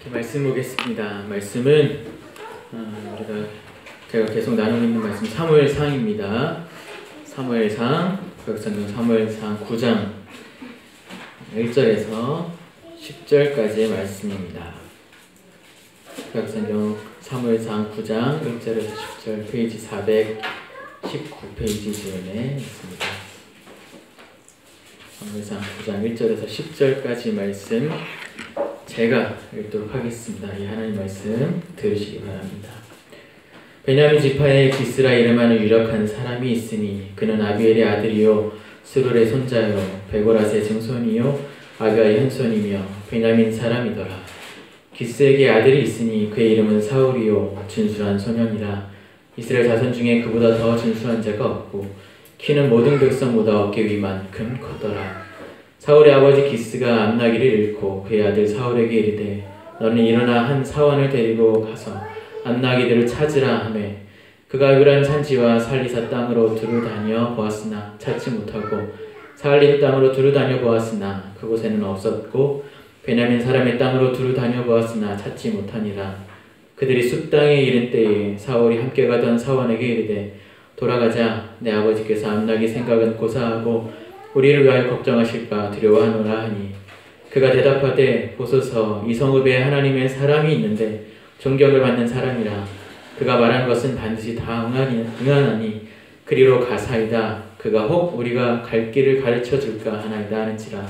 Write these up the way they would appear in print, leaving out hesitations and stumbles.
말씀 보겠습니다. 말씀은 제가 계속 나누고 있는 말씀 사무엘상입니다. 사무엘상, 구약성경 사무엘상 9장 1절에서 10절까지의 말씀입니다. 구약성경 사무엘상 9장 1절에서 10절, 페이지 419페이지 주변에 있습니다. 사무엘상 9장 1절에서 10절까지 말씀 제가 읽도록 하겠습니다. 이 하나님 말씀 들으시기 바랍니다. 베냐민 지파에 기스라 이름하는 유력한 사람이 있으니 그는 아비엘의 아들이요 스룰의 손자요 베고라스의 증손이요 아비아의 현손이며 베냐민 사람이더라. 기스에게 아들이 있으니 그의 이름은 사울이요 준수한 소년이라. 이스라엘 자손 중에 그보다 더 준수한 자가 없고 키는 모든 백성보다 어깨 위만큼 커더라. 사울의 아버지 기스가 암나기를 잃고 그의 아들 사울에게 이르되 너는 일어나 한 사원을 데리고 가서 암나기들을 찾으라 하매 그가 유란 산지와 살리사 땅으로 두루 다녀 보았으나 찾지 못하고 살림 땅으로 두루 다녀 보았으나 그곳에는 없었고 베냐민 사람의 땅으로 두루 다녀 보았으나 찾지 못하니라. 그들이 숲 땅에 이른 때에 사울이 함께 가던 사원에게 이르되 돌아가자. 내 아버지께서 암나기 생각은 고사하고 우리를 위하여 걱정하실까 두려워하노라 하니 그가 대답하되 보소서 이 성읍에 하나님의 사람이 있는데 존경을 받는 사람이라. 그가 말한 것은 반드시 다 응하나니 그리로 가사이다. 그가 혹 우리가 갈 길을 가르쳐 줄까 하나이다 하는지라.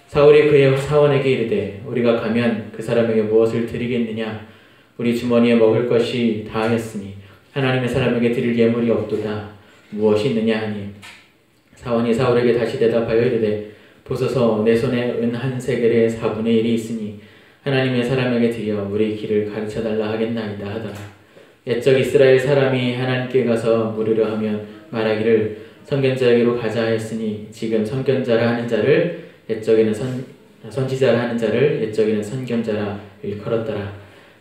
사울이 그의 사원에게 이르되 우리가 가면 그 사람에게 무엇을 드리겠느냐. 우리 주머니에 먹을 것이 다하였으니 하나님의 사람에게 드릴 예물이 없도다. 무엇이 있느냐 하니 사원이 사울에게 다시 대답하여 이르되 보소서 내 손에 은 한 세겔의 4분의 1이 있으니 하나님의 사람에게 드려 우리 길을 가르쳐달라 하겠나이다 하더라. 옛적 이스라엘 사람이 하나님께 가서 물으려 하면 말하기를 선견자에게로 가자 하였으니 지금 선견자라 하는 자를 옛적에는 선지자라 하는 자를 옛적에는 선견자라 일컬었더라.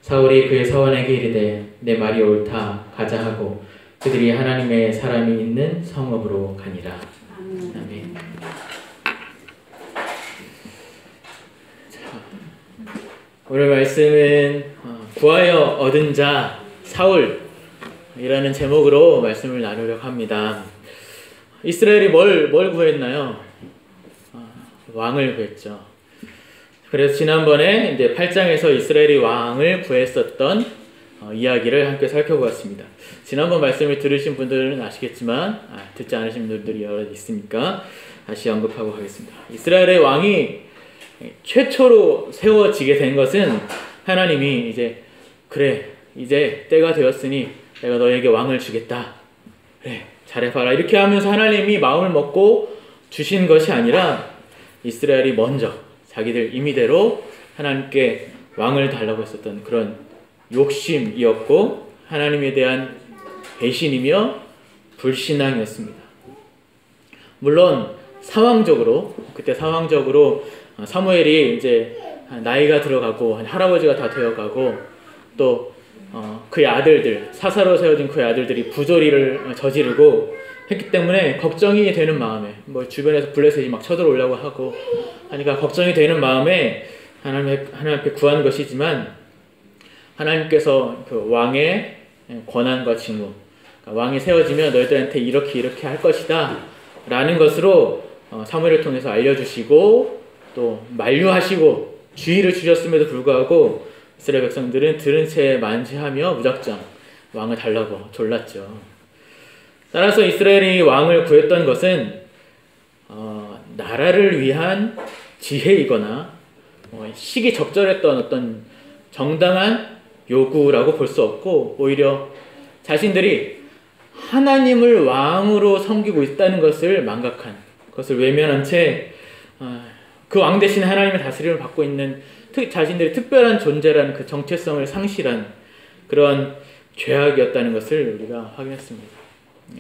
사울이 그의 사원에게 이르되 내 말이 옳다 가자 하고 그들이 하나님의 사람이 있는 성읍으로 가니라. 아멘. 오늘 말씀은 구하여 얻은 자 사울이라는 제목으로 말씀을 나누려고 합니다. 이스라엘이 뭘 구했나요? 왕을 구했죠. 그래서 지난번에 이제 8장에서 이스라엘이 왕을 구했었던 이야기를 함께 살펴보았습니다. 지난번 말씀을 들으신 분들은 아시겠지만 듣지 않으신 분들이 여러 있으니까 다시 언급하고 가겠습니다. 이스라엘의 왕이 최초로 세워지게 된 것은 하나님이 이제 때가 되었으니 내가 너에게 왕을 주겠다. 그래 잘해봐라. 이렇게 하면서 하나님이 마음을 먹고 주신 것이 아니라 이스라엘이 먼저 자기들 임의대로 하나님께 왕을 달라고 했었던 그런 욕심이었고 하나님에 대한 배신이며 불신앙이었습니다. 물론 그때 상황적으로 사무엘이 이제 나이가 들어가고 할아버지가 다 되어가고 또 그의 아들들 사사로 세워진 그의 아들들이 부조리를 저지르고 했기 때문에 걱정이 되는 마음에 주변에서 블레셋이 막 쳐들어오려고 하고 하니까 걱정이 되는 마음에 하나님 앞에 구하는 것이지만 하나님께서 그 왕의 권한과 직무, 왕이 세워지면 너희들한테 이렇게 할 것이다 라는 것으로 사무엘을 통해서 알려주시고 또 만류하시고 주의를 주셨음에도 불구하고 이스라엘 백성들은 들은 채 만지하며 무작정 왕을 달라고 졸랐죠. 따라서 이스라엘이 왕을 구했던 것은 나라를 위한 지혜이거나 시기 적절했던 어떤 정당한 요구라고 볼 수 없고 오히려 자신들이 하나님을 왕으로 섬기고 있다는 것을 망각한 그것을 외면한 채 그 왕 대신 하나님의 다스림을 받고 있는 자신들이 특별한 존재라는 그 정체성을 상실한 그런 죄악이었다는 것을 우리가 확인했습니다.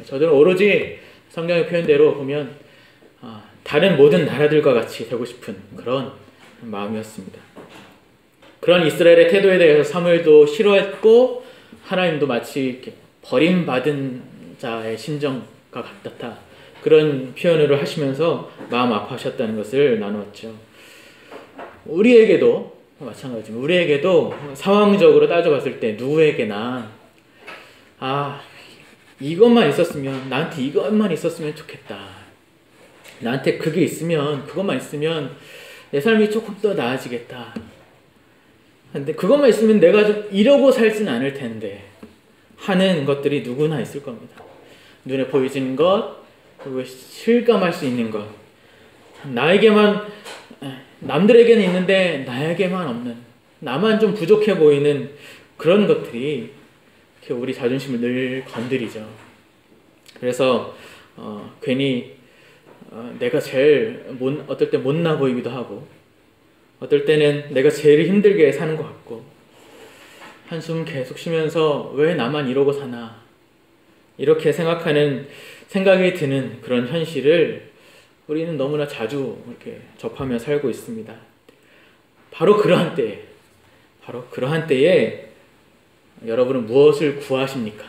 저들은 오로지 성경의 표현대로 보면 다른 모든 나라들과 같이 되고 싶은 그런 마음이었습니다. 그런 이스라엘의 태도에 대해서 사무엘도 싫어했고 하나님도 마치 이렇게 버림받은 자의 심정과 같다. 그런 표현을 하시면서 마음 아파하셨다는 것을 나누었죠. 우리에게도 마찬가지입니다. 우리에게도 상황적으로 따져봤을 때 누구에게나 이것만 있었으면, 나한테 이것만 있었으면 좋겠다. 나한테 그게 있으면, 그것만 있으면 내 삶이 조금 더 나아지겠다. 근데 그것만 있으면 내가 좀 이러고 살진 않을 텐데 하는 것들이 누구나 있을 겁니다. 눈에 보이지는 것, 그리고 실감할 수 있는 것, 나에게만, 남들에게는 있는데 나에게만 없는, 나만 좀 부족해 보이는 그런 것들이 우리 자존심을 늘 건드리죠. 그래서 괜히 내가 제일 어떨 때 못나 보이기도 하고, 어떨 때는 내가 제일 힘들게 사는 것 같고, 한숨 계속 쉬면서 왜 나만 이러고 사나, 이렇게 생각하는 생각이 드는 그런 현실을 우리는 너무나 자주 이렇게 접하며 살고 있습니다. 바로 그러한 때에 여러분은 무엇을 구하십니까?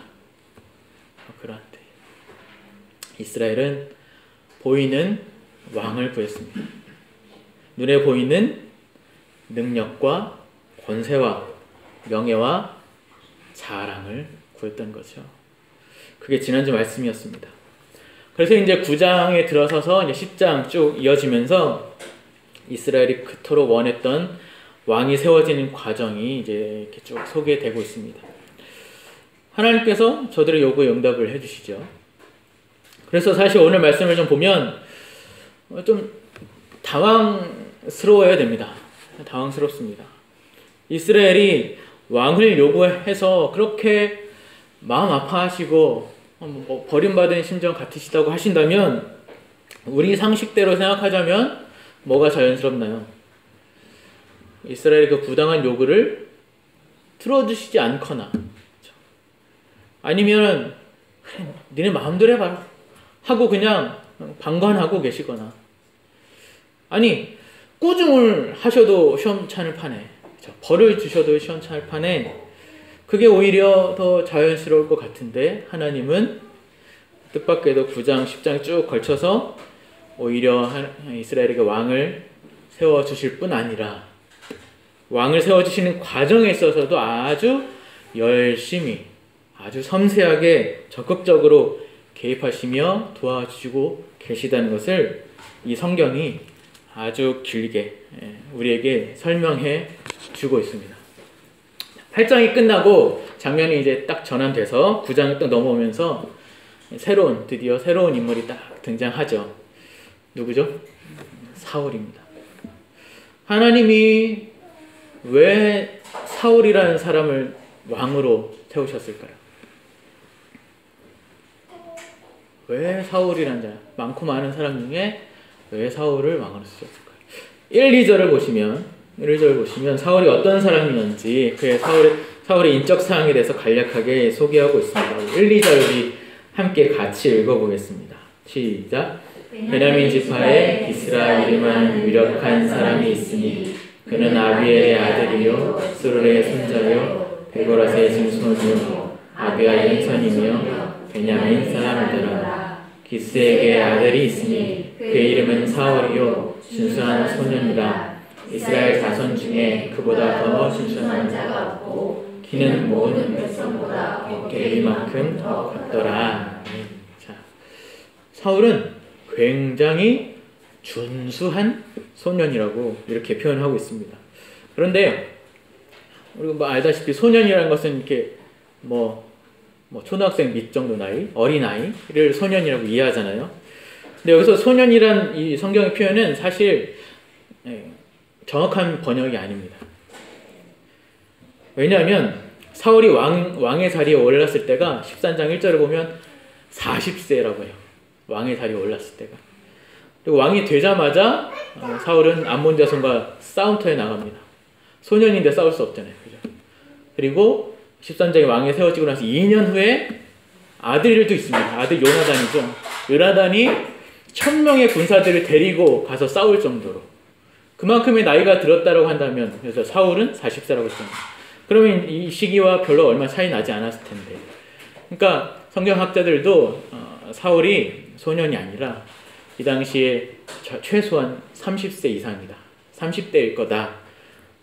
그러한 때 이스라엘은 보이는 왕을 구했습니다. 눈에 보이는 능력과 권세와 명예와 자랑을 구했던 거죠. 그게 지난주 말씀이었습니다. 그래서 이제 9장에 들어서서 이제 10장 쭉 이어지면서 이스라엘이 그토록 원했던 왕이 세워지는 과정이 이제 이렇게 쭉 소개되고 있습니다. 하나님께서 저들의 요구에 응답을 해주시죠. 그래서 사실 오늘 말씀을 좀 보면 좀 당황스러워야 됩니다. 당황스럽습니다. 이스라엘이 왕을 요구해서 그렇게 마음 아파하시고 버림받은 심정 같으시다고 하신다면, 우리 상식대로 생각하자면 뭐가 자연스럽나요? 이스라엘의 그 부당한 요구를 들어주시지 않거나, 아니면 니네 마음대로 해봐라 하고 그냥 방관하고 계시거나, 아니 꾸중을 하셔도 시험찮을 판에, 벌을 주셔도 시험찮을 판에, 그게 오히려 더 자연스러울 것 같은데 하나님은 뜻밖에도 9장, 10장에 쭉 걸쳐서 오히려 이스라엘에게 왕을 세워주실 뿐 아니라 왕을 세워주시는 과정에 있어서도 아주 열심히, 아주 섬세하게 적극적으로 개입하시며 도와주시고 계시다는 것을 이 성경이 아주 길게 우리에게 설명해 주고 있습니다. 8장이 끝나고 장면이 이제 딱 전환돼서 9장이 딱 넘어오면서 드디어 새로운 인물이 딱 등장하죠. 누구죠? 사울입니다. 하나님이 왜 사울이라는 사람을 왕으로 세우셨을까요? 왜 사울이라는 사람, 많고 많은 사람 중에 왜 사울을 왕으로 세우셨을까요? 1, 2절을 보시면 사울이 어떤 사람이었는지, 그의 사울의 인적 사항에 대해서 간략하게 소개하고 있습니다. 1, 2절 우리 함께 같이 읽어보겠습니다. 시작. 베냐민 지파에 기스라 이름하는 유력한 사람이 있으니 그는 아비엘의 아들이요 스룹의 손자요 베고라스의 증손이요 아비아의 형선이며 베냐민 사람이더라. 기스에게 아들이 있으니 그의 이름은 사울이요 준수한 소년이라. 이스라엘 자손 중에 그보다 더 준수한 자가 없고 키는 모든 백성보다 어깨 이만큼 더 컸더라. 자, 사울은 굉장히 준수한 소년이라고 이렇게 표현하고 있습니다. 그런데 우리가 알다시피 소년이라는 것은 이렇게 초등학생 밑 정도 나이, 어린 아이를 소년이라고 이해하잖아요. 근데 여기서 소년이란 이 성경의 표현은 사실 정확한 번역이 아닙니다. 왜냐하면 사울이 왕의 자리에 올랐을 때가 13장 1절을 보면 40세라고 해요. 왕의 자리에 올랐을 때가. 그리고 왕이 되자마자 사울은 암몬 자손과 싸움터에 나갑니다. 소년인데 싸울 수 없잖아요. 그죠? 그리고 13장에 왕이 세워지고 나서 2년 후에 아들도 있습니다. 아들 요나단이죠. 요나단이 1000명의 군사들을 데리고 가서 싸울 정도로 그만큼의 나이가 들었다고 한다면, 그래서 사울은 40세라고 했잖아요. 그러면 이 시기와 별로 얼마 차이 나지 않았을 텐데, 그러니까 성경학자들도 사울이 소년이 아니라 이 당시에 최소한 30세 이상이다, 30대일 거다,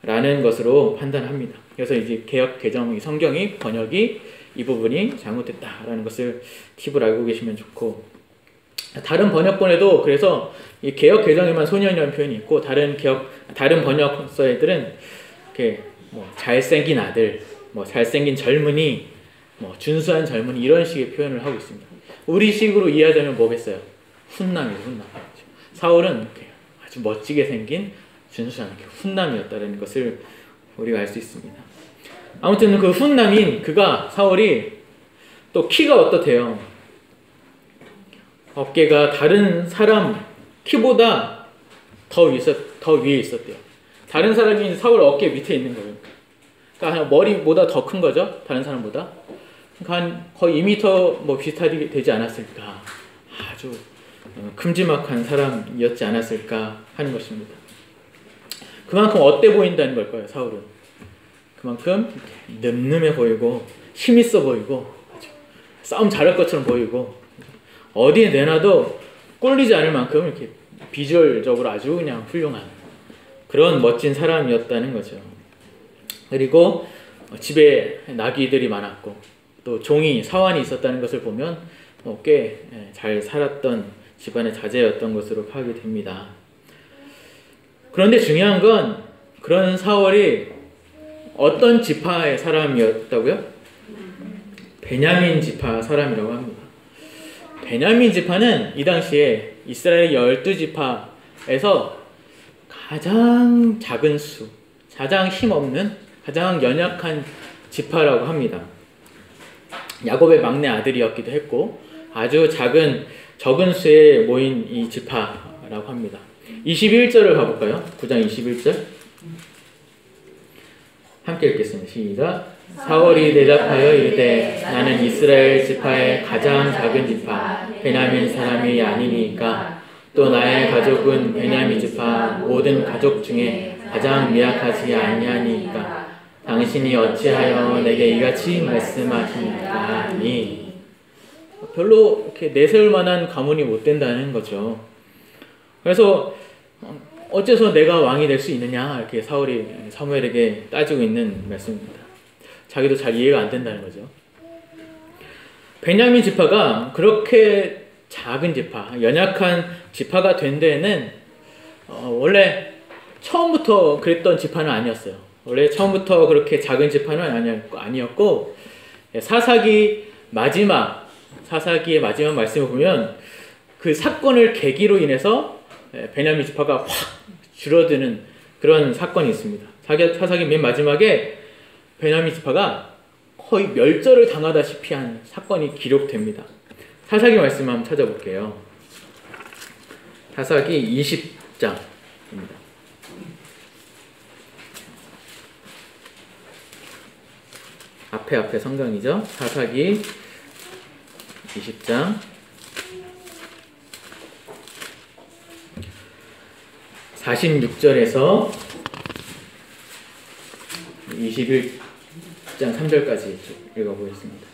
라는 것으로 판단합니다. 그래서 이제 개역 개정 성경이 번역이 이 부분이 잘못됐다라는 것을 팁을 알고 계시면 좋고, 다른 번역본에도 그래서 이 개역 개정에만 소년이라는 표현이 있고 다른 번역서에들은 이렇게 뭐 잘생긴 아들, 뭐 잘생긴 젊은이, 뭐 준수한 젊은이 이런 식의 표현을 하고 있습니다. 우리식으로 이해하자면 뭐겠어요? 훈남이죠, 훈남. 사울은 이렇게 아주 멋지게 생긴 준수한 훈남이었다는 것을 우리가 알 수 있습니다. 아무튼 그 훈남인 사울이 또 키가 어떻대요? 어깨가 다른 사람 키보다 더 위에 있었대요. 다른 사람이 사울 어깨 밑에 있는 거예요. 그러니까 머리보다 더 큰 거죠, 다른 사람보다. 그러니까 거의 2m 뭐 비슷하게 되지 않았을까. 아주 큼지막한 사람이었지 않았을까 하는 것입니다. 그만큼 어때 보인다는 걸까요, 사울은? 그만큼 늠름해 보이고 힘있어 보이고 싸움 잘할 것처럼 보이고 어디에 내놔도 꼴리지 않을 만큼 이렇게 비주얼적으로 아주 그냥 훌륭한 그런 멋진 사람이었다는 거죠. 그리고 집에 나귀들이 많았고 또 종이 사환이 있었다는 것을 보면 꽤 잘 살았던 집안의 자제였던 것으로 파악이 됩니다. 그런데 중요한 건 그런 사울이 어떤 지파의 사람이었다고요? 베냐민 지파 사람이라고 합니다. 베냐민 지파는 이 당시에 이스라엘 12지파에서 가장 작은 수, 가장 힘없는, 가장 연약한 지파라고 합니다. 야곱의 막내 아들이었기도 했고 아주 적은 수에 모인 이 지파라고 합니다. 21절을 가볼까요? 9장 21절 함께 읽겠습니다. 시작. 사울이 대답하여 이르되 나는 이스라엘 지파의 가장 작은 지파 베냐민 사람이 아니니까 또 나의 가족은 베냐민 지파 모든 가족 중에 가장 미약하지 아니하니까 당신이 어찌하여 내게 이같이 말씀하십니까? 별로 이렇게 내세울 만한 가문이 못 된다는 거죠. 그래서 어째서 내가 왕이 될 수 있느냐 이렇게 사울이 사무엘에게 따지고 있는 말씀입니다. 자기도 잘 이해가 안 된다는 거죠. 베냐민 지파가 그렇게 작은 지파, 연약한 지파가 된 데에는 원래 처음부터 그랬던 지파는 아니었어요. 원래 처음부터 그렇게 작은 지파는 아니었고 사사기의 마지막 말씀을 보면 그 사건을 계기로 인해서 베냐민 지파가 확 줄어드는 그런 사건이 있습니다. 사사기 맨 마지막에 베냐민 지파가 거의 멸절을 당하다시피 한 사건이 기록됩니다. 사사기 말씀 한번 찾아볼게요. 사사기 20장입니다. 앞에 성경이죠. 사사기 20장 46절에서 21장 3절까지 읽어보겠습니다.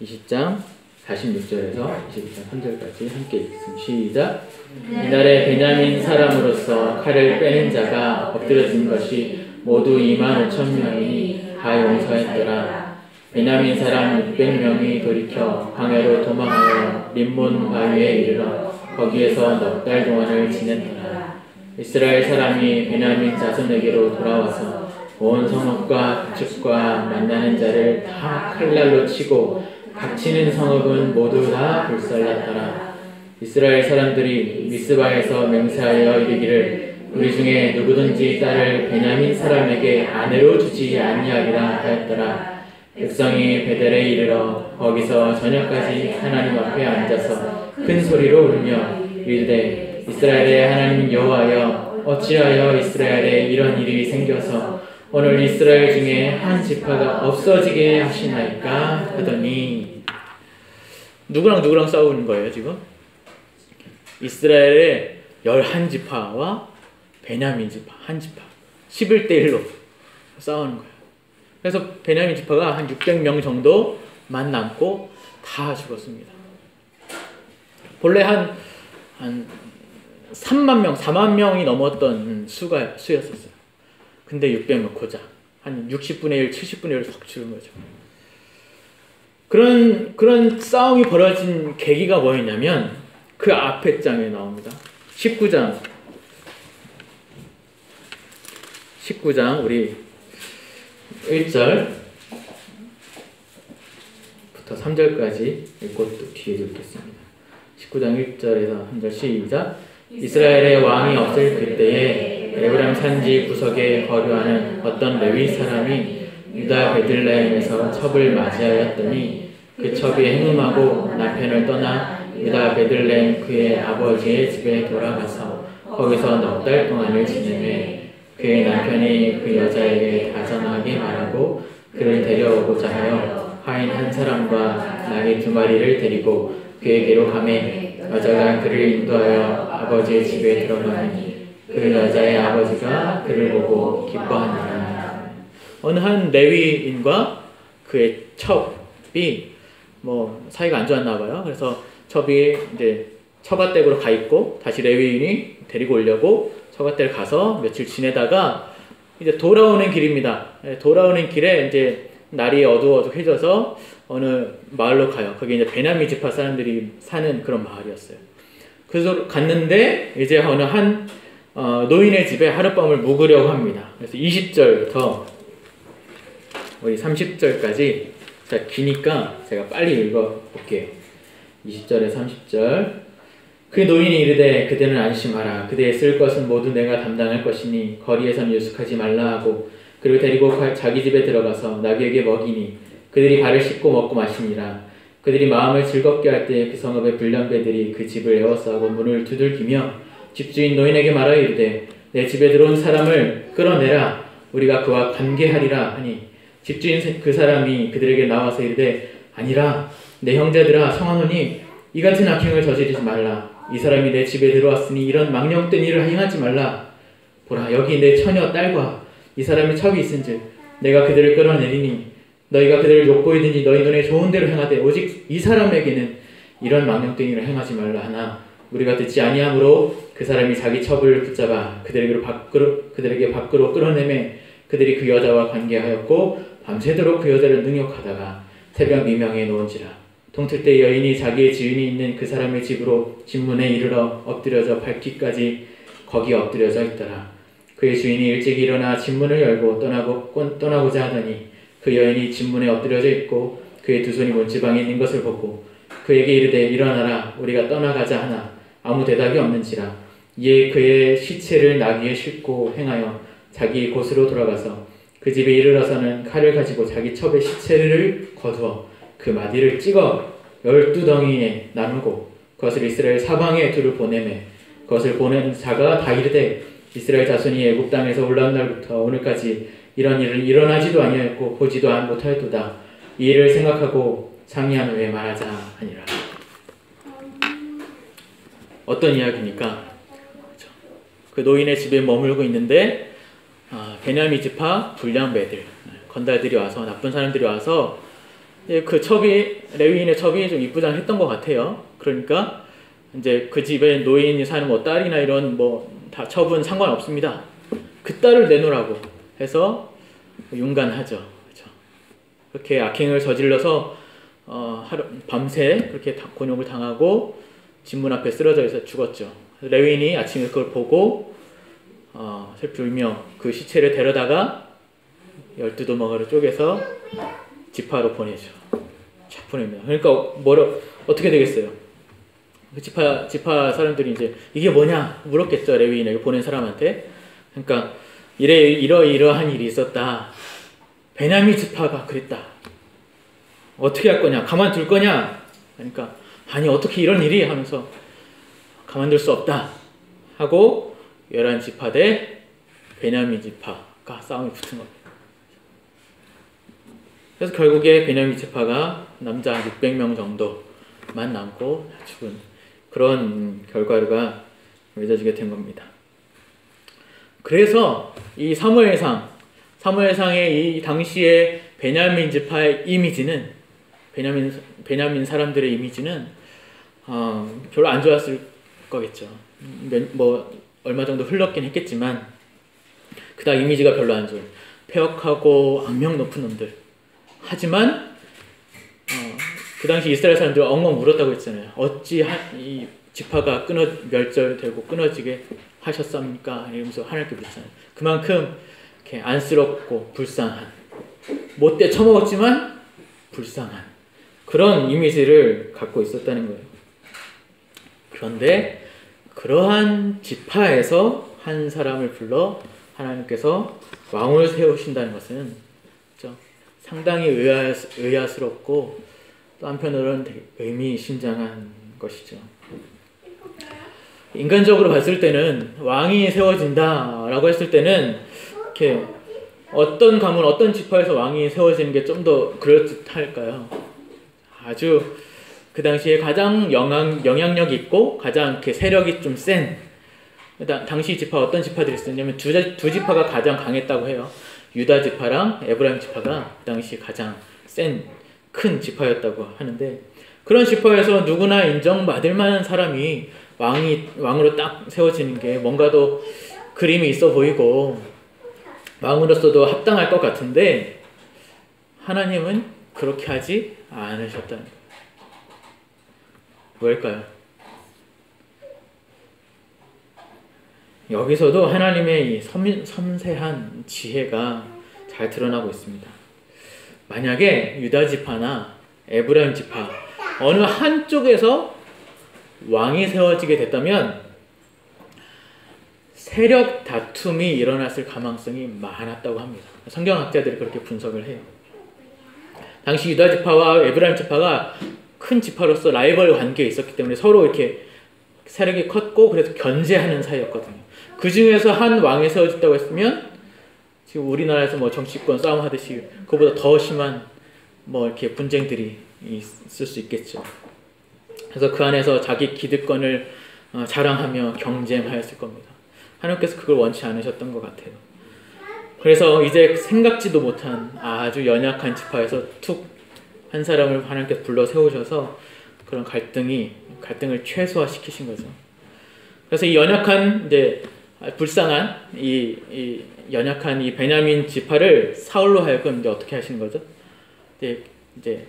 20장 46절에서 21장 3절까지 함께 읽겠습니다. 시작. 이날에 베냐민 사람으로서 칼을 빼는 자가 엎드려진 것이 모두 25,000명이니 다 용서했더라. 베냐민 사람 600명이 돌이켜 광야로 도망하여 림몬 바위에 이르러 거기에서 넉 달 동안을 지냈더라. 이스라엘 사람이 베냐민 자손에게로 돌아와서 온 성읍과 구축과 만나는 자를 다 칼날로 치고 갇히는 성읍은 모두 다 불살랐더라. 이스라엘 사람들이 미스바에서 맹세하여 이르기를 우리 중에 누구든지 딸을 베냐민 사람에게 아내로 주지 아니하리라 하였더라. 백성이 베델에 이르러 거기서 저녁까지 하나님 앞에 앉아서 큰 소리로 울며 이르되 이스라엘의 하나님 여호와여 어찌하여 이스라엘에 이런 일이 생겨서 오늘 이스라엘 중에 한 지파가 없어지게 하시나이까 하더니 누구랑 싸우는 거예요 지금? 이스라엘의 11지파와 베냐민 지파 한 지파 11대1로 싸우는 거예요. 그래서 베냐민 지파가 한 600명 정도만 남고 다 죽었습니다. 본래 한 3만 명, 4만 명이 넘었던 수였었어요. 근데 600 넣고자 한 60분의 1, 70분의 1을 석 줄은 거죠. 그런 싸움이 벌어진 계기가 뭐였냐면 그 앞에 장에 나옵니다. 19장 우리 1절부터 3절까지 읽고 또 뒤에 읽겠습니다. 19장 1절에서 3절 시작. 이스라엘의 왕이 없을 그때에 에브라임 산지 구석에 거류하는 어떤 레위 사람이 유다 베들레헴에서 첩을 맞이하였더니 그 첩이 행음하고 남편을 떠나 유다 베들레헴 그의 아버지의 집에 돌아가서 거기서 넉 달 동안을 지내매 그의 남편이 그 여자에게 다정하게 말하고 그를 데려오고자 하여 하인 한 사람과 나귀 2마리를 데리고 그에게로 가매 여자가 그를 인도하여 아버지의 집에 들어가니 그 여자의 아버지가 그를 보고 기뻐하니라. 어느 한 레위인과 그의 첩이 뭐 사이가 안 좋았나 봐요. 그래서 첩이 이제 처갓댁으로 가 있고 다시 레위인이 데리고 오려고 처갓댁 가서 며칠 지내다가 이제 돌아오는 길입니다. 돌아오는 길에 이제 날이 어두워져서 어느 마을로 가요. 거기 이제 베냐민 지파 사람들이 사는 그런 마을이었어요. 그래서 갔는데 이제 어느 한 노인의 집에 하룻밤을 묵으려고 합니다. 그래서 20절부터 우리 30절까지 기니까 제가 빨리 읽어볼게요. 20절에 30절. 그 노인이 이르되 그대는 안심하라. 그대의 쓸 것은 모두 내가 담당할 것이니 거리에서는 유숙하지 말라 하고 그리고 데리고 자기 집에 들어가서 나귀에게 먹이니 그들이 발을 씻고 먹고 마시니라. 그들이 마음을 즐겁게 할 때 그 성읍의 불량배들이 그 집을 에워싸고 문을 두들기며 집주인 노인에게 말하여 이르되 내 집에 들어온 사람을 끌어내라. 우리가 그와 관계하리라 하니 집주인 그 사람이 그들에게 나와서 이르되 아니라 내 형제들아 청하노니 이 같은 악행을 저지르지 말라. 이 사람이 내 집에 들어왔으니 이런 망령된 일을 행하지 말라. 보라 여기 내 처녀 딸과 이 사람의 첩이 있은즉 내가 그들을 끌어내리니 너희가 그들을 욕보이든지 너희 눈에 좋은 대로 행하되 오직 이 사람에게는 이런 망령된 일을 행하지 말라 하나 우리가 듣지 아니하므로 그 사람이 자기 첩을 붙잡아 그들에게 밖으로 끌어내매 그들이 그 여자와 관계하였고 밤새도록 그 여자를 능욕하다가 새벽 미명에 놓은지라. 동틀 때 여인이 자기의 지은이 있는 그 사람의 집으로 집문에 이르러 엎드려져 밟기까지 거기 엎드려져 있더라. 그의 주인이 일찍 일어나 집문을 열고 떠나고자 하더니 그 여인이 집문에 엎드려져 있고 그의 두 손이 문지방에 있는 것을 보고 그에게 이르되 일어나라 우리가 떠나가자 하나 아무 대답이 없는지라. 이에 그의 시체를 나귀에 싣고 행하여 자기 곳으로 돌아가서 그 집에 이르러서는 칼을 가지고 자기 첩의 시체를 거두어 그 마디를 찍어 12덩이에 나누고 그것을 이스라엘 사방에 둘을 보내매 그것을 보낸 자가 다 이르되 이스라엘 자손이 애굽 땅에서 올라온 날부터 오늘까지 이런 일은 일어나지도 아니하였고 보지도 못하였도다. 이 일을 생각하고 상의한 후에 말하자 하니라. 어떤 이야기입니까? 그 노인의 집에 머물고 있는데 베냐민 지파 불량배들 건달들이 와서 나쁜 사람들이 와서 그 첩이 레위인의 첩이 좀 이쁘장했던 것 같아요. 그러니까 이제 그 집에 노인이 사는 뭐 딸이나 이런 뭐 다 첩은 상관없습니다. 그 딸을 내놓으라고 해서 윤관하죠. 그렇죠? 그렇게 악행을 저질러서 밤새 그렇게 곤욕을 당하고 집문 앞에 쓰러져 있어 죽었죠. 레위인이 아침에 그걸 보고 슬피 울며 그 시체를 데려다가 12도망으로 쪼개서 지파로 보내죠. 쫙 보냅니다. 그러니까 어떻게 되겠어요? 그 지파 사람들이 이제 이게 뭐냐 물었겠죠. 레위인에게 보낸 사람한테. 그러니까 이러한 일이 있었다. 베냐민 지파가 그랬다. 어떻게 할 거냐? 가만둘 거냐? 그러니까 아니 어떻게 이런 일이 하면서 가만둘 수 없다 하고 11지파 대 베냐민 지파가 싸움이 붙은 겁니다. 그래서 결국에 베냐민 지파가 남자 600명 정도만 남고 죽은 그런 결과가 맺어지게 된 겁니다. 그래서 이 사무엘상의 이 당시의 베냐민 지파의 이미지는 베냐민 사람들의 이미지는 별로 안 좋았을 거겠죠. 뭐 얼마 정도 흘렀긴 했겠지만 그다음 이미지가 별로 안 좋아요. 폐역하고 악명 높은 놈들. 하지만 그 당시 이스라엘 사람들 엉엉 울었다고 했잖아요. 어찌 이 지파가 멸절되고 끊어지게 하셨습니까? 이러면서 하나님께 묻잖아요. 그만큼 이렇게 안쓰럽고 불쌍한, 못돼 처먹었지만 불쌍한 그런 이미지를 갖고 있었다는 거예요. 그런데 그러한 지파에서 한 사람을 불러 하나님께서 왕을 세우신다는 것은 그렇죠? 상당히 의아스럽고 또 한편으로는 되게 의미심장한 것이죠. 인간적으로 봤을 때는 왕이 세워진다라고 했을 때는 이렇게 어떤 가문, 어떤 지파에서 왕이 세워지는 게 좀 더 그럴듯할까요? 아주 그 당시에 가장 영향력 있고 가장 이렇게 세력이 좀 센 당시 지파 어떤 지파들이 있었냐면 두 지파가 가장 강했다고 해요. 유다 지파랑 에브라임 지파가 그 당시 가장 센 큰 지파였다고 하는데 그런 지파에서 누구나 인정받을 만한 사람이 왕으로 딱 세워지는 게 뭔가 더 그림이 있어 보이고 왕으로서도 합당할 것 같은데 하나님은 그렇게 하지 않으셨다는 거예요. 왜일까요? 여기서도 하나님의 이 섬세한 지혜가 잘 드러나고 있습니다. 만약에 유다 지파나 에브라임 지파 어느 한쪽에서 왕이 세워지게 됐다면 세력 다툼이 일어났을 가능성이 많았다고 합니다. 성경학자들이 그렇게 분석을 해요. 당시 유다 지파와 에브라임 지파가 큰 지파로서 라이벌 관계에 있었기 때문에 서로 이렇게 세력이 컸고 그래서 견제하는 사이였거든요. 그 중에서 한 왕이 세워졌다고 했으면 지금 우리나라에서 뭐 정치권 싸움 하듯이 그보다 더 심한 뭐 이렇게 분쟁들이 있을 수 있겠죠. 그래서 그 안에서 자기 기득권을 자랑하며 경쟁하였을 겁니다. 하나님께서 그걸 원치 않으셨던 것 같아요. 그래서 이제 생각지도 못한 아주 연약한 지파에서 툭 한 사람을 하나님께서 불러 세우셔서 그런 갈등을 최소화시키신 거죠. 그래서 이 연약한 이제 불쌍한 이 연약한 이 베냐민 지파를 사울로 하여금 이제 어떻게 하시는 거죠? 이제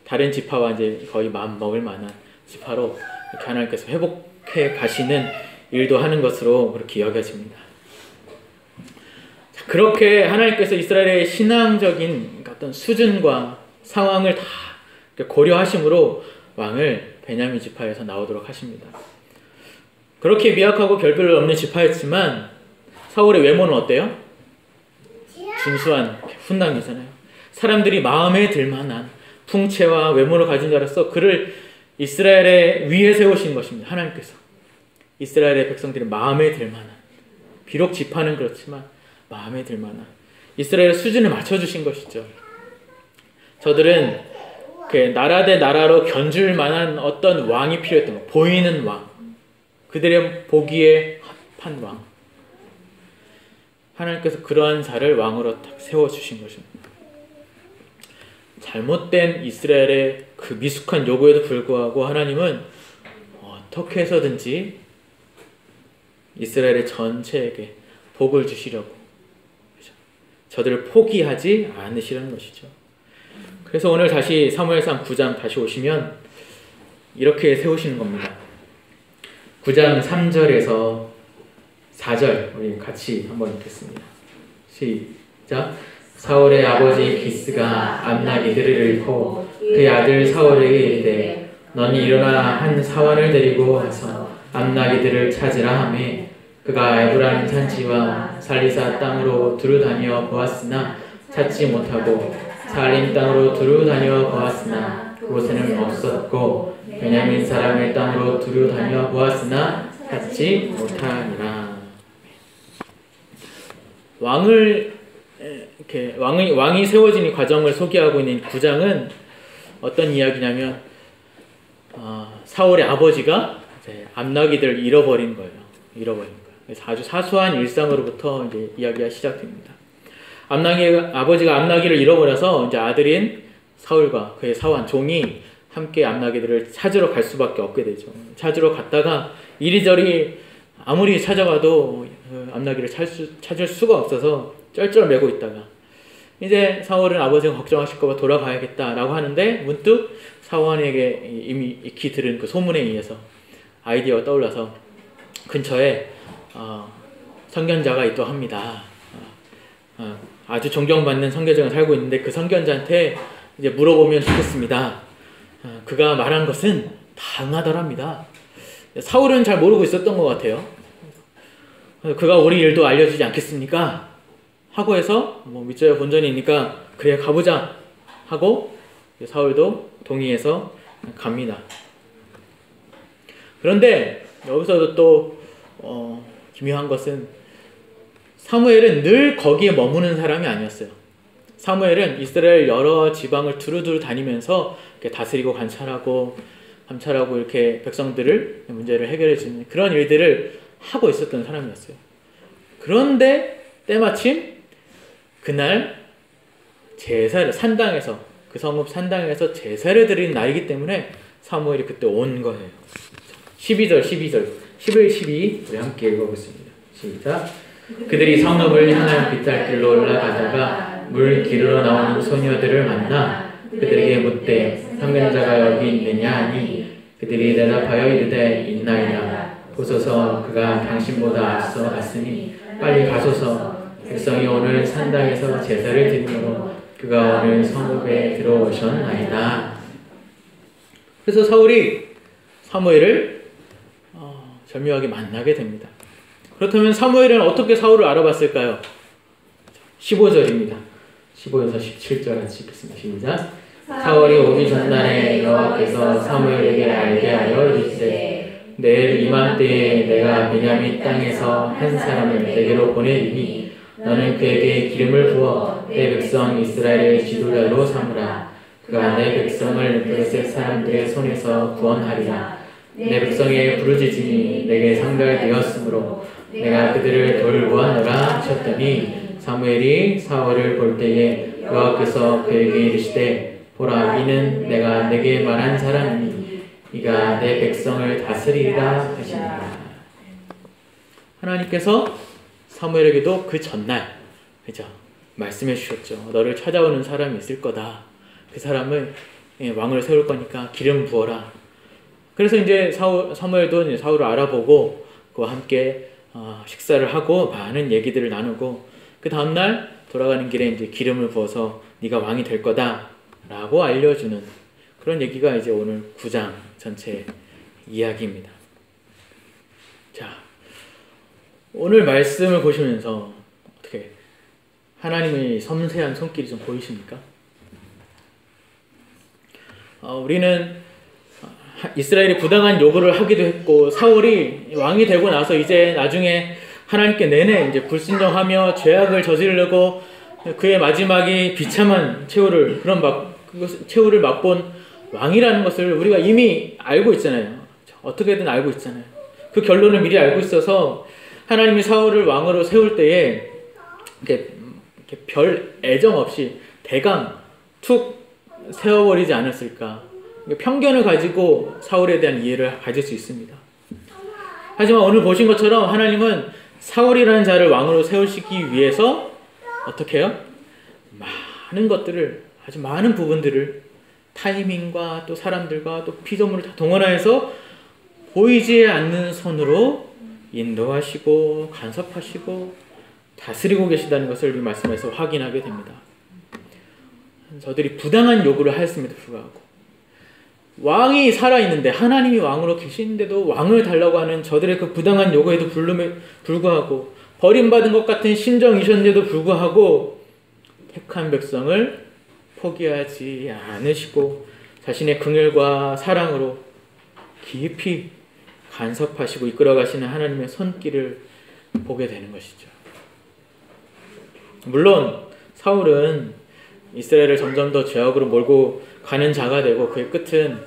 다른 지파와 이제 거의 마음 먹을 만한 지파로 이렇게 하나님께서 회복해 가시는 일도 하는 것으로 그렇게 여겨집니다. 자, 그렇게 하나님께서 이스라엘의 신앙적인 어떤 수준과 상황을 다 고려하심으로 왕을 베냐민 지파에서 나오도록 하십니다. 그렇게 미약하고 별별 없는 지파였지만 사울의 외모는 어때요? 준수한 훈남이잖아요. 사람들이 마음에 들만한 풍채와 외모를 가진 자로서 그를 이스라엘의 위에 세우신 것입니다. 하나님께서 이스라엘의 백성들이 마음에 들만한, 비록 지파는 그렇지만 마음에 들만한 이스라엘의 수준을 맞춰주신 것이죠. 저들은 나라 대 나라로 견줄 만한 어떤 왕이 필요했던 거, 보이는 왕, 그들의 보기에 합한 왕. 하나님께서 그러한 자를 왕으로 딱 세워주신 것입니다. 잘못된 이스라엘의 그 미숙한 요구에도 불구하고 하나님은 어떻게 해서든지 이스라엘의 전체에게 복을 주시려고 저들을 포기하지 않으시라는 것이죠. 그래서 오늘 다시 사무엘상 9장 다시 오시면 이렇게 세우시는 겁니다. 9장 3절에서 4절 우리 같이 한번 읽겠습니다. 시작. 사울의 아버지 기스가 암낙 이들을 잃고 그의 아들 사울에게 이르되 너는 일어나 한 사환을 데리고 와서 암낙 이들을 찾으라 하매 그가 에브라임 산지와 살리사 땅으로 두루 다녀 보았으나 찾지 못하고 살림 땅으로 두루 다녀 보았으나 그곳에는 없었고 베냐민 사람의 땅으로 두루 다녀 보았으나 찾지 못하니라. 왕이 세워지는 과정을 소개하고 있는 9장은 어떤 이야기냐면 사울의 아버지가 암낙이들을 잃어버린 거예요. 그래서 아주 사소한 일상으로부터 이제 이야기가 시작됩니다. 아버지가 암낙이를 잃어버려서 이제 아들인 사울과 그의 사환 종이 함께 암낙이들을 찾으러 갈 수밖에 없게 되죠. 찾으러 갔다가 이리저리 아무리 찾아가도 암나귀를 찾을 수가 없어서 쩔쩔매고 있다가 이제 사울은 아버지가 걱정하실까봐 돌아가야겠다라고 하는데 문득 사울에게 이미 익히 들은 그 소문에 의해서 아이디어가 떠올라서 근처에 선견자가 있다고 합니다. 아주 존경받는 선교사가 살고 있는데 그 선견자한테 이제 물어보면 좋겠습니다. 그가 말한 것은 당하더랍니다. 사울은 잘 모르고 있었던 것 같아요. 그가 우리 일도 알려주지 않겠습니까? 하고 해서 밑자야 본전이니까 그래 가보자 하고 사울도 동의해서 갑니다. 그런데 여기서도 또 기묘한 것은 사무엘은 늘 거기에 머무는 사람이 아니었어요. 사무엘은 이스라엘 여러 지방을 두루두루 다니면서 이렇게 다스리고 감찰하고 이렇게 백성들을 문제를 해결해 주는 그런 일들을 하고 있었던 사람이었어요. 그런데 때마침 그날 제사를 산당에서 그 성읍 산당에서 제사를 드리는 날이기 때문에 사무엘이 그때 온 거예요. 11절 11 12 우리 함께 읽어보겠습니다. 시작. 그들이 성읍을 향한 비탈길로 올라가다가 물 기르러 나오는 소녀들을 만나 그들에게 묻되 선견자가 여기 있느냐 하니 그들이 대답하여 이르되 있나이다. 보소서 그가 당신보다 앞서 갔으니 빨리 가소서. 백성이 오늘 산당에서 제사를 드리므로 그가 오늘 성읍에 들어오셨나이다. 그래서 사울이 사무엘을 절묘하게 만나게 됩니다. 그렇다면 사무엘은 어떻게 사울을 알아봤을까요? 15절입니다. 15에서 17절 같이 읽겠습니다. 시작. 사울이 오기 전날에 여호와께서 사무엘에게 알게 하여 이르시되 내일 이맘때에 내가 베냐민 땅에서 한 사람을 내게로 보내리니 너는 그에게 기름을 부어 내 백성 이스라엘의 지도자로 삼으라. 그가 내 백성을 블레셋 사람들의 손에서 구원하리라. 내 백성의 부르짖음이 내게 상달되었으므로 내가 그들을 돌보아노라 하셨더니 사무엘이 사울을 볼 때에 여호와께서 그에게 이르시되 보라 이는 내가 내게 말한 사람이니 이가 내 백성을 다스리리라 하시니라. 하나님께서 사무엘에게도 그 전날 그죠 말씀해 주셨죠. 너를 찾아오는 사람이 있을 거다. 그 사람을 왕을 세울 거니까 기름 부어라. 그래서 이제 사무엘도 이제 사울을 알아보고 그와 함께 식사를 하고 많은 얘기들을 나누고 그 다음날 돌아가는 길에 이제 기름을 부어서 네가 왕이 될 거다라고 알려주는 그런 얘기가 이제 오늘 9장 전체 이야기입니다. 자, 오늘 말씀을 보시면서 어떻게 하나님의 섬세한 손길이 좀 보이십니까? 우리는 이스라엘이 부당한 요구를 하기도 했고 사울이 왕이 되고 나서 이제 나중에 하나님께 내내 이제 불순종하며 죄악을 저지르고 그의 마지막이 비참한 최후를 최후를 맛본 왕이라는 것을 우리가 이미 알고 있잖아요. 어떻게든 알고 있잖아요. 그 결론을 미리 알고 있어서 하나님이 사울을 왕으로 세울 때에 이렇게 별 애정 없이 대강 툭 세워버리지 않았을까. 편견을 가지고 사울에 대한 이해를 가질 수 있습니다. 하지만 오늘 보신 것처럼 하나님은 사울이라는 자를 왕으로 세우시기 위해서 어떻게 해요? 많은 것들을 아주 많은 부분들을 타이밍과 또 사람들과 또 피조물을 다 동원해서 보이지 않는 손으로 인도하시고 간섭하시고 다스리고 계시다는 것을 이 말씀에서 확인하게 됩니다. 저들이 부당한 요구를 하였음에도 불구하고 왕이 살아있는데 하나님이 왕으로 계시는데도 왕을 달라고 하는 저들의 그 부당한 요구에도 불구하고 버림받은 것 같은 심정이셨는데도 불구하고 택한 백성을 포기하지 않으시고 자신의 긍휼과 사랑으로 깊이 간섭하시고 이끌어가시는 하나님의 손길을 보게 되는 것이죠. 물론 사울은 이스라엘을 점점 더 죄악으로 몰고 가는 자가 되고 그의 끝은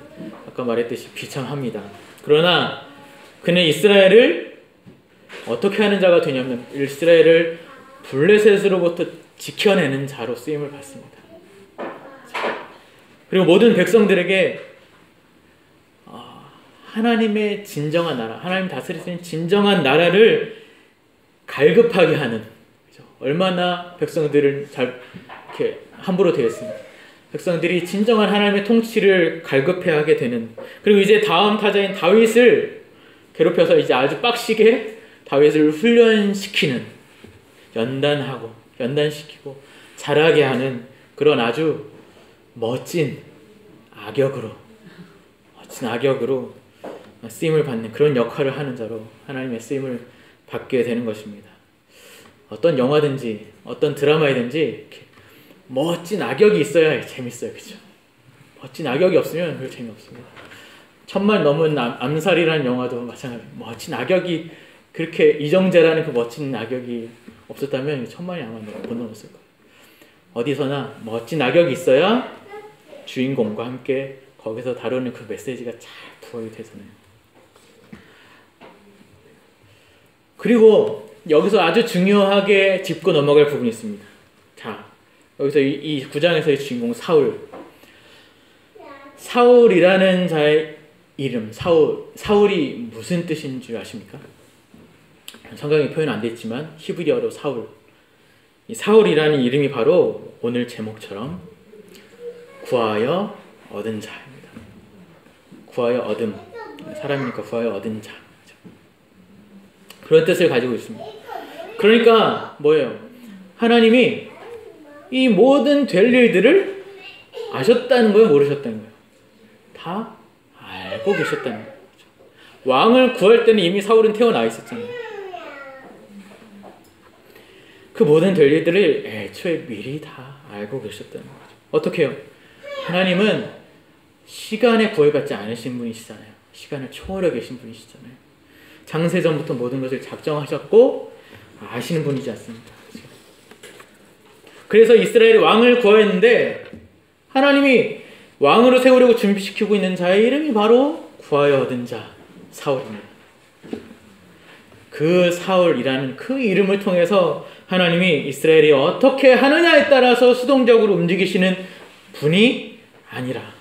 아까 말했듯이 비참합니다. 그러나 그는 이스라엘을 어떻게 하는 자가 되냐면 이스라엘을 블레셋으로부터 지켜내는 자로 쓰임을 받습니다. 그리고 모든 백성들에게 하나님의 진정한 나라, 하나님 다스리시는 진정한 나라를 갈급하게 하는, 그죠? 얼마나 백성들을 잘 이렇게 함부로 대했습니다. 백성들이 진정한 하나님의 통치를 갈급해하게 되는, 그리고 이제 다음 타자인 다윗을 괴롭혀서 이제 아주 빡시게 다윗을 훈련시키는, 연단시키고 자라게 하는 그런 아주 멋진 악역으로 쓰임을 받는 그런 역할을 하는 자로 하나님의 쓰임을 받게 되는 것입니다. 어떤 영화든지 어떤 드라마이든지 이렇게 멋진 악역이 있어야 재밌어요. 그죠? 멋진 악역이 없으면 별 재미없습니다. 1000만 넘은 암살이라는 영화도 마찬가지예요. 멋진 악역이, 그렇게 이정재라는 그 멋진 악역이 없었다면 1000만이 아마 못 넘었을 거예요. 어디서나 멋진 악역이 있어야 주인공과 함께 거기서 다루는 그 메시지가 잘 부각이 되잖아요. 그리고 여기서 아주 중요하게 짚고 넘어갈 부분이 있습니다. 자, 여기서 이 9장에서의 주인공 사울이라는 자의 이름, 사울이 무슨 뜻인 줄 아십니까? 성경에 표현 안 됐지만 히브리어로 이 사울이라는 이름이 바로 오늘 제목처럼 구하여 얻은 자입니다. 구하여 얻음, 사람이니까 구하여 얻은 자, 그런 뜻을 가지고 있습니다. 그러니까 뭐예요? 하나님이 이 모든 될 일들을 아셨다는 거예요? 모르셨다는 거예요? 다 알고 계셨다는 거예요. 왕을 구할 때는 이미 사울은 태어나 있었잖아요. 그 모든 될 일들을 애초에 미리 다 알고 계셨다는 거죠. 어떻게 해요? 하나님은 시간에 구애받지 않으신 분이시잖아요. 시간을 초월해 계신 분이시잖아요. 장세전부터 모든 것을 작정하셨고 아시는 분이지 않습니까? 그래서 이스라엘이 왕을 구하였는데 하나님이 왕으로 세우려고 준비시키고 있는 자의 이름이 바로 구하여 얻은 자 사울입니다. 그 사울이라는 그 이름을 통해서 하나님이 이스라엘이 어떻게 하느냐에 따라서 수동적으로 움직이시는 분이 아니라,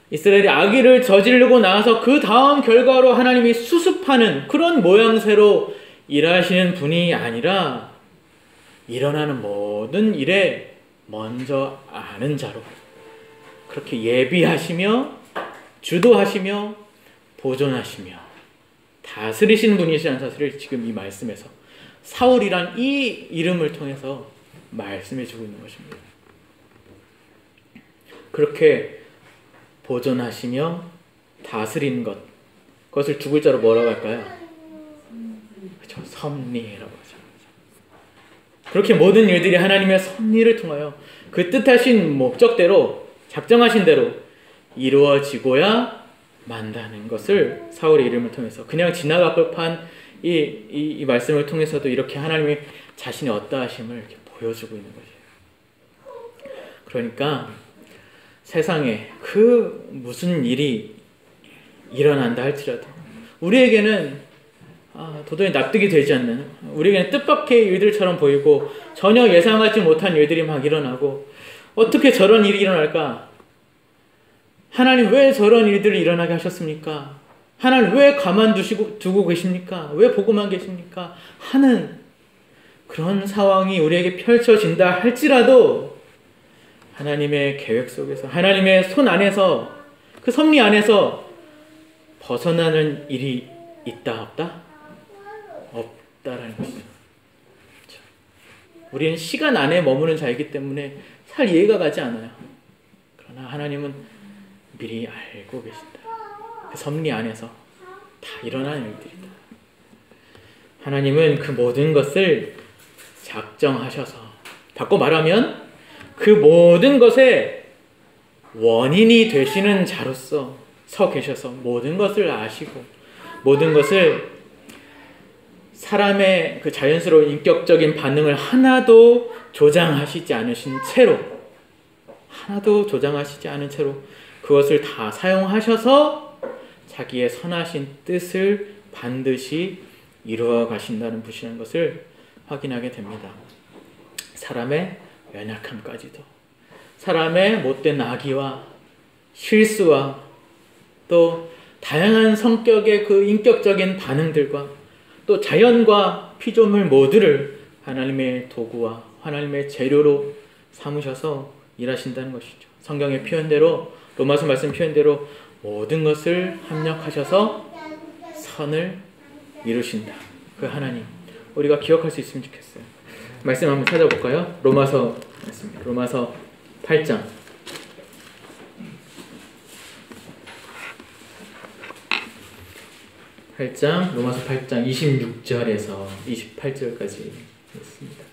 이스라엘이 악의를 저지르고 나서 그 다음 결과로 하나님이 수습하는 그런 모양새로 일하시는 분이 아니라, 일어나는 모든 일에 먼저 아는 자로 그렇게 예비하시며 주도하시며 보존하시며 다스리시는 분이시라는 사실을 지금 이 말씀에서 사울이란 이 이름을 통해서 말씀해 주고 있는 것입니다. 그렇게 보존하시며 다스리는 것, 그것을 두 글자로 뭐라고 할까요? 그렇죠, 섭리라고 하죠. 그렇게 모든 일들이 하나님의 섭리를 통하여 그 뜻하신 목적대로, 작정하신 대로 이루어지고야 만다는 것을 사울의 이름을 통해서, 그냥 지나갈 법한 이 말씀을 통해서도 이렇게 하나님이 자신의 어떠하심을 이렇게 보여주고 있는 것이에요. 그러니까 세상에 그 무슨 일이 일어난다 할지라도 우리에게는 도저히 납득이 되지 않는, 우리에게는 뜻밖의 일들처럼 보이고 전혀 예상하지 못한 일들이 막 일어나고, 어떻게 저런 일이 일어날까? 하나님 왜 저런 일들을 일어나게 하셨습니까? 하나님 왜 두고 계십니까? 왜 보고만 계십니까? 하는 그런 상황이 우리에게 펼쳐진다 할지라도 하나님의 계획 속에서, 하나님의 손 안에서, 그 섭리 안에서 벗어나는 일이 있다 없다? 없다라는 것이죠. 그렇죠? 우리는 시간 안에 머무는 자이기 때문에 잘 이해가 가지 않아요. 그러나 하나님은 미리 알고 계신다. 그 섭리 안에서 다 일어나는 일들이다. 하나님은 그 모든 것을 작정하셔서, 바꿔 말하면 그 모든 것의 원인이 되시는 자로서 서 계셔서 모든 것을 아시고, 모든 것을 사람의 그 자연스러운 인격적인 반응을 하나도 조장하시지 않으신 채로, 그것을 다 사용하셔서 자기의 선하신 뜻을 반드시 이루어 가신다는 분이라는 것을 확인하게 됩니다. 사람의 연약함까지도, 사람의 못된 악의와 실수와 또 다양한 성격의 그 인격적인 반응들과 또 자연과 피조물 모두를 하나님의 도구와 하나님의 재료로 삼으셔서 일하신다는 것이죠. 성경의 표현대로, 로마서 말씀 표현대로 모든 것을 합력하셔서 선을 이루신다. 그 하나님, 우리가 기억할 수 있으면 좋겠어요. 말씀 한번 찾아볼까요? 로마서 8장 8장, 로마서 8장 26절에서 28절까지 있습니다.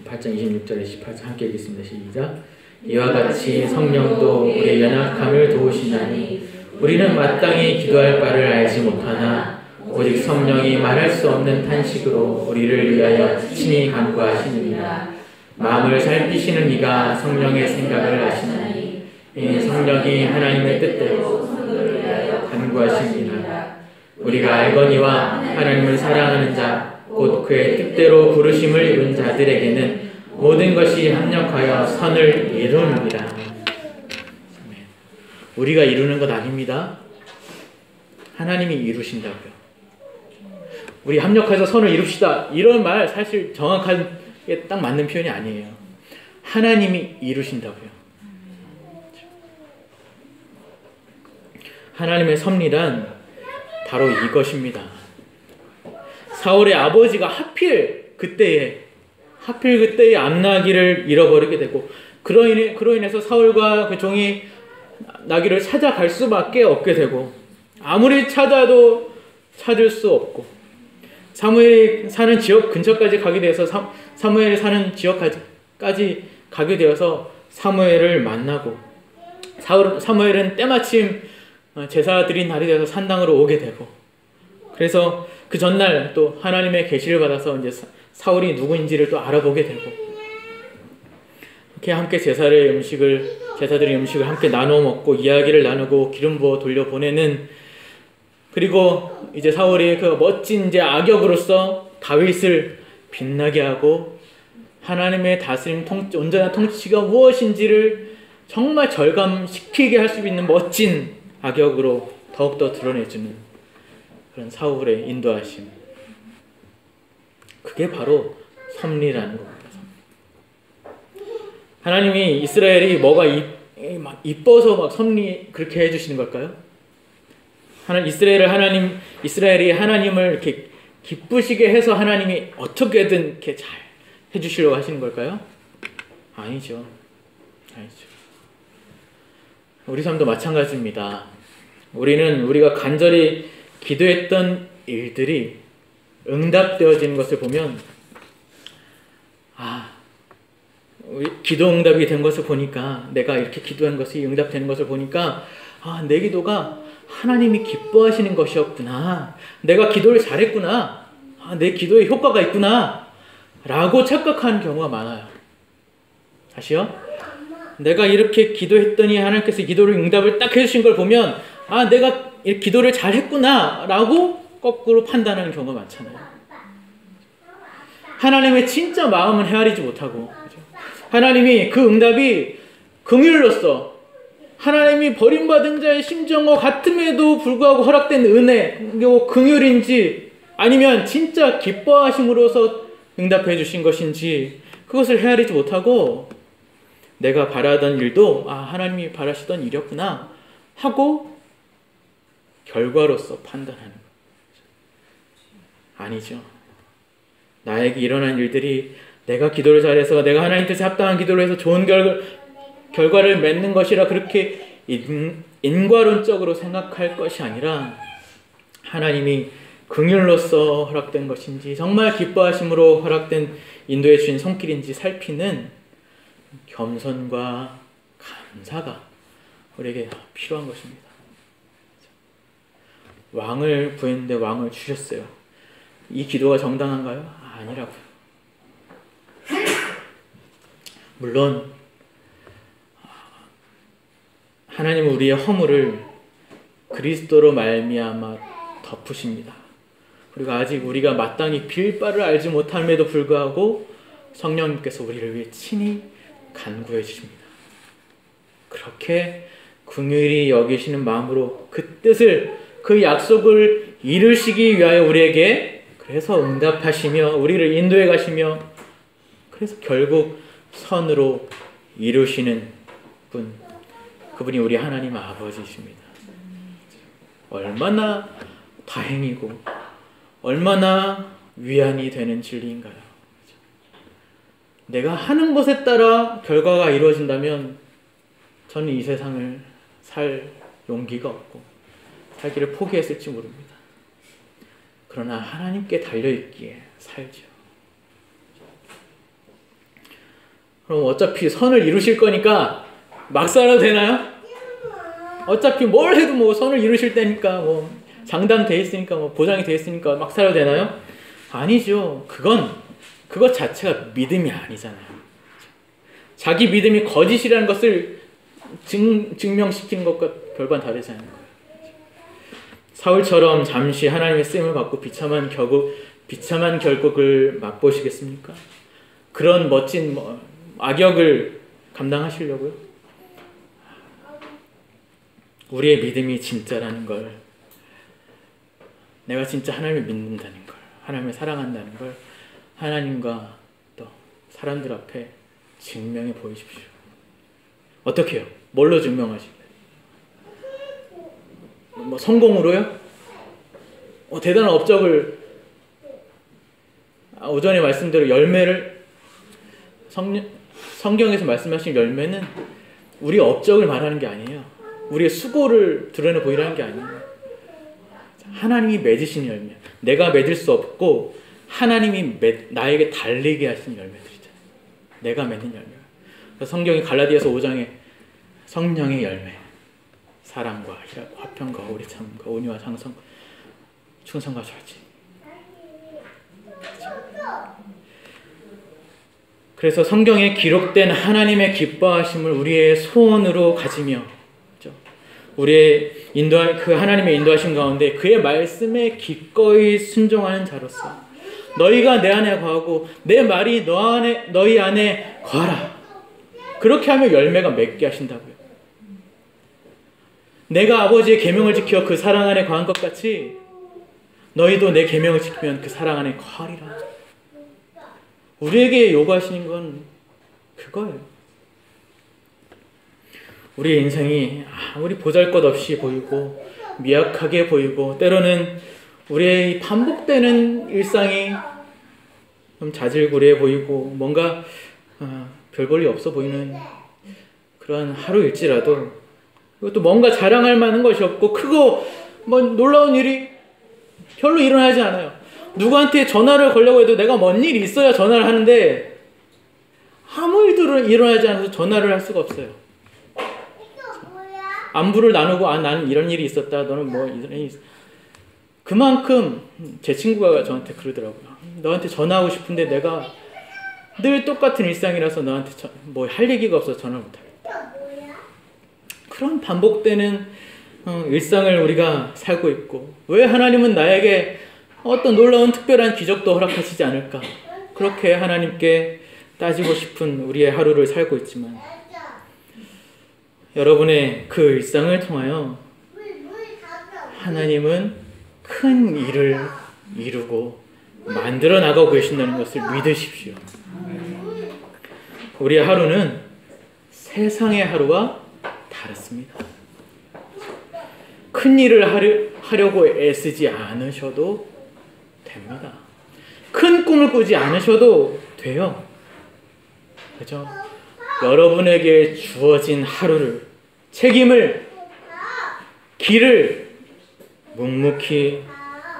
8장 26절에 28절 함께 읽겠습니다. 시작. 이와 같이 성령도 우리의 연약함을 도우시나니 우리는 마땅히 기도할 바를 알지 못하나 오직 성령이 말할 수 없는 탄식으로 우리를 위하여 친히 간구하시느니라. 마음을 살피시는 이가 성령의 생각을 아시나니 이 성령이 하나님의 뜻대로 간구하시니라. 우리가 알거니와 하나님을 사랑하는 자 곧 그의 뜻대로 부르심을 이룬 자들에게는 모든 것이 합력하여 선을 이루느니라. 우리가 이루는 것 아닙니다. 하나님이 이루신다고요. 우리 합력해서 선을 이룹시다, 이런 말 사실 정확하게 딱 맞는 표현이 아니에요. 하나님이 이루신다고요. 하나님의 섭리란 바로 이것입니다. 사울의 아버지가 하필 그때에 암나귀를 잃어버리게 되고 그로 인해서 사울과 그 종이 나귀를 찾아갈 수밖에 없게 되고 아무리 찾아도 찾을 수 없고 사무엘이 사는 지역 근처까지 가게 되어서 사무엘이 사는 지역까지 가게 되어서 사무엘을 만나고 사무엘은 때마침 제사 드린 날이 되어서 산당으로 오게 되고 그래서 그 전날 또 하나님의 계시를 받아서 이제 사울이 누구인지를 또 알아보게 되고 이렇게 함께 제사 드린 음식을 함께 나눠 먹고 이야기를 나누고 기름 부어 돌려보내는 그리고 이제 사울이 그 멋진 이제 악역으로서 다윗을 빛나게 하고 하나님의 다스림 온전한 통치가 무엇인지를 정말 절감시키게 할 수 있는 멋진 악역으로 더욱더 드러내주는 그런 사울의 인도하심, 그게 바로 섭리라는 겁니다. 하나님이 이스라엘이 뭐가 이뻐서 막 섭리 그렇게 해주시는 걸까요? 이스라엘이 하나님을 이렇게 기쁘시게 해서 하나님이 어떻게든 이렇게 잘 해주시려고 하시는 걸까요? 아니죠. 우리 삶도 마찬가지입니다. 우리가 간절히 기도했던 일들이 응답되어지는 것을 보면 기도 응답이 된 것을 보니까 내가 이렇게 기도한 것이 응답되는 것을 보니까 내 기도가 하나님이 기뻐하시는 것이었구나. 내가 기도를 잘했구나. 내 기도에 효과가 있구나. 라고 착각하는 경우가 많아요. 다시요. 내가 이렇게 기도했더니 하나님께서 기도를 응답을 딱 해주신 걸 보면 내가 기도를 잘했구나 라고 거꾸로 판단하는 경우가 많잖아요. 하나님의 진짜 마음은 헤아리지 못하고 하나님이 그 응답이 긍휼로서 하나님이 버림받은 자의 심정과 같음에도 불구하고 허락된 은혜, 긍휼인지 아니면 진짜 기뻐하심으로서 응답해 주신 것인지 그것을 헤아리지 못하고 내가 바라던 일도 하나님이 바라시던 일이었구나 하고 결과로서 판단하는 것. 아니죠. 나에게 일어난 일들이 내가 기도를 잘해서 내가 하나님 뜻에 합당한 기도를 해서 좋은 결과를 맺는 것이라 그렇게 인과론적으로 생각할 것이 아니라 하나님이 긍휼로서 허락된 것인지 정말 기뻐하심으로 허락된 인도해 주신 손길인지 살피는 겸손과 감사가 우리에게 필요한 것입니다. 왕을 구했는데 왕을 주셨어요. 이 기도가 정당한가요? 아니라고요. 물론 하나님은 우리의 허물을 그리스도로 말미암아 덮으십니다. 그리고 아직 우리가 마땅히 빌 바를 알지 못함에도 불구하고 성령님께서 우리를 위해 친히 간구해 주십니다. 그렇게 긍휼히 여기시는 마음으로 그 뜻을, 그 약속을 이루시기 위하여 우리에게 그래서 응답하시며 우리를 인도해 가시며 그래서 결국 선으로 이루시는 분, 그분이 우리 하나님 아버지십니다. 얼마나 다행이고 얼마나 위안이 되는 진리인가요? 내가 하는 것에 따라 결과가 이루어진다면 저는 이 세상을 살 용기가 없고 살기를 포기했을지 모릅니다. 그러나 하나님께 달려있기에 살죠. 그럼 어차피 선을 이루실 거니까 막 살아도 되나요? 어차피 뭘 해도 뭐 선을 이루실 때니까 뭐 장담돼 있으니까 뭐 보장이 돼 있으니까 막 살아도 되나요? 아니죠. 그것 자체가 믿음이 아니잖아요. 자기 믿음이 거짓이라는 것을 증명시키는 것과 별반 다르지 않은 거예요. 사울처럼 잠시 하나님의 쓰임을 받고 비참한 결국을 맛보시겠습니까? 그런 멋진 악역을 감당하시려고요? 우리의 믿음이 진짜라는 걸, 내가 진짜 하나님을 믿는다는 걸, 하나님을 사랑한다는 걸 하나님과 또 사람들 앞에 증명해 보이십시오. 어떻게 해요? 뭘로 증명하실까요? 뭐 성공으로요? 대단한 업적을, 오전에 말씀대로 열매를, 성경에서 말씀하신 열매는 우리 업적을 말하는 게 아니에요. 우리의 수고를 드러내 보이라는 게 아니에요. 하나님이 맺으신 열매, 내가 맺을 수 없고 하나님이 나에게 달리게 하신 열매들이잖아요. 내가 맺는 열매. 그래서 성경이 갈라디아서 5장에 성령의 열매, 사랑과 희락과 화평과 오래 참음과 온유와 장성, 충성과 절제. 그래서 성경에 기록된 하나님의 기뻐하심을 우리의 소원으로 가지며, 우리의 그 하나님의 인도하심 가운데 그의 말씀에 기꺼이 순종하는 자로서 너희가 내 안에 거하고 내 말이 너희 안에 거하라. 그렇게 하면 열매가 맺게 하신다고요. 내가 아버지의 계명을 지켜 그 사랑 안에 거한 것 같이 너희도 내 계명을 지키면 그 사랑 안에 거하리라. 우리에게 요구하시는 건 그거예요. 우리의 인생이 아무리 보잘것없이 보이고 미약하게 보이고 때로는 우리의 반복되는 일상이 좀 자질구레해 보이고 뭔가 별 볼일 없어 보이는 그런 하루일지라도, 그것도 뭔가 자랑할 만한 것이 없고 크고 뭐 놀라운 일이 별로 일어나지 않아요. 누구한테 전화를 걸려고 해도 내가 뭔 일이 있어야 전화를 하는데 아무 일도 일어나지 않아서 전화를 할 수가 없어요. 안부를 나누고 나는 이런 일이 있었다, 너는 뭐 이런 일이 있었다. 그만큼 제 친구가 저한테 그러더라고요. 너한테 전화하고 싶은데 내가 늘 똑같은 일상이라서 너한테 뭐 할 얘기가 없어서 전화를 못하겠다. 그런 반복되는 일상을 우리가 살고 있고, 왜 하나님은 나에게 어떤 놀라운 특별한 기적도 허락하시지 않을까? 그렇게 하나님께 따지고 싶은 우리의 하루를 살고 있지만, 여러분의 그 일상을 통하여 하나님은 큰 일을 이루고 만들어 나가고 계신다는 것을 믿으십시오. 우리의 하루는 세상의 하루와 다릅니다. 큰 일을 하려고 애쓰지 않으셔도 됩니다. 큰 꿈을 꾸지 않으셔도 돼요. 그렇죠? 여러분에게 주어진 하루를, 책임을, 길을 묵묵히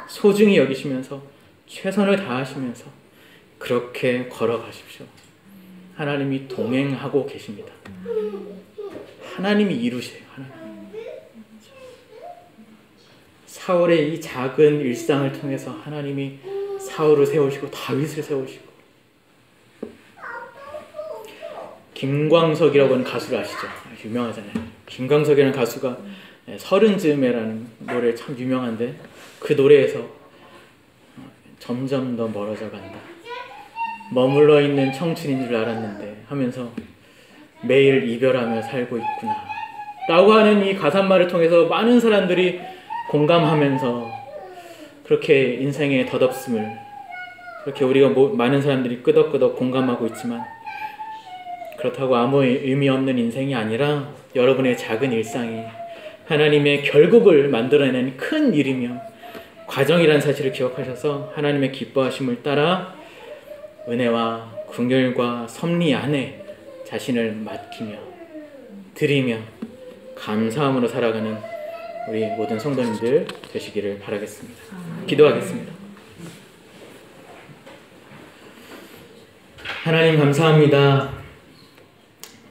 소중히 여기시면서 최선을 다하시면서 그렇게 걸어가십시오. 하나님이 동행하고 계십니다. 하나님이 이루세요. 사울의 이 작은 일상을 통해서 하나님이 사울을 세우시고 다윗을 세우시고, 김광석이라고 하는 가수를 아시죠? 유명하잖아요. 김광석이라는 가수가 서른 즈음에라는 노래 참 유명한데, 그 노래에서 점점 더 멀어져 간다, 머물러 있는 청춘인 줄 알았는데 하면서 매일 이별하며 살고 있구나 라고 하는 이 가사말을 통해서 많은 사람들이 공감하면서 그렇게 인생의 덧없음을 그렇게 우리가 많은 사람들이 끄덕끄덕 공감하고 있지만 그렇다고 아무 의미 없는 인생이 아니라 여러분의 작은 일상이 하나님의 결국을 만들어내는 큰 일이며 과정이라는 사실을 기억하셔서 하나님의 기뻐하심을 따라 은혜와 긍휼과 섭리 안에 자신을 맡기며 드리며 감사함으로 살아가는 우리 모든 성도님들 되시기를 바라겠습니다. 기도하겠습니다. 하나님 감사합니다.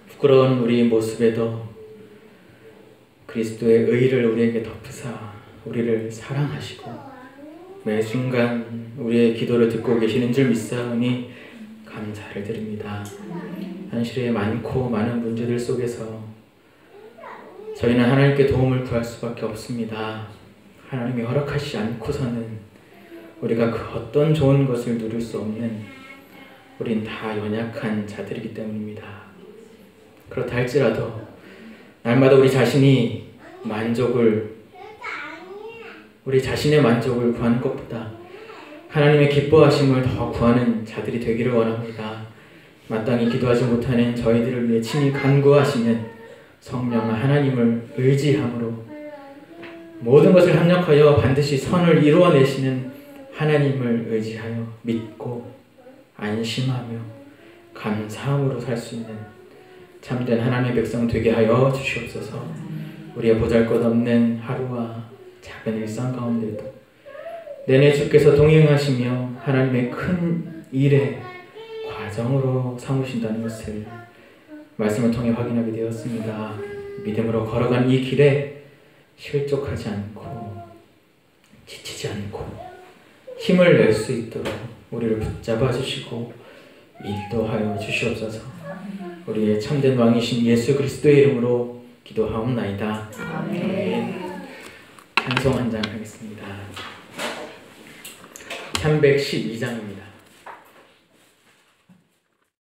부끄러운 우리 모습에도 그리스도의 의를 우리에게 덮으사 우리를 사랑하시고 매 순간 우리의 기도를 듣고 계시는 줄 믿사오니 감사를 드립니다. 현실의 많고 많은 문제들 속에서 저희는 하나님께 도움을 구할 수밖에 없습니다. 하나님이 허락하시지 않고서는 우리가 그 어떤 좋은 것을 누릴 수 없는 우린 다 연약한 자들이기 때문입니다. 그렇다 할지라도 날마다 우리 자신의 만족을 구하는 것보다 하나님의 기뻐하심을 더 구하는 자들이 되기를 원합니다. 마땅히 기도하지 못하는 저희들을 위해 친히 간구하시는 성령 하나님을 의지함으로 모든 것을 합력하여 반드시 선을 이루어내시는 하나님을 의지하여 믿고 안심하며 감사함으로 살 수 있는 참된 하나님의 백성 되게 하여 주시옵소서. 우리의 보잘것없는 하루와 작은 일상 가운데도 내내 주께서 동행하시며 하나님의 큰 일의 과정으로 삼으신다는 것을 말씀을 통해 확인하게 되었습니다. 믿음으로 걸어간 이 길에 실족하지 않고 지치지 않고 힘을 낼 수 있도록 우리를 붙잡아 주시고 인도하여 주시옵소서. 우리의 참된 왕이신 예수 그리스도의 이름으로 기도하옵나이다. 아멘. 찬송 한 장 하겠습니다. 312장입니다.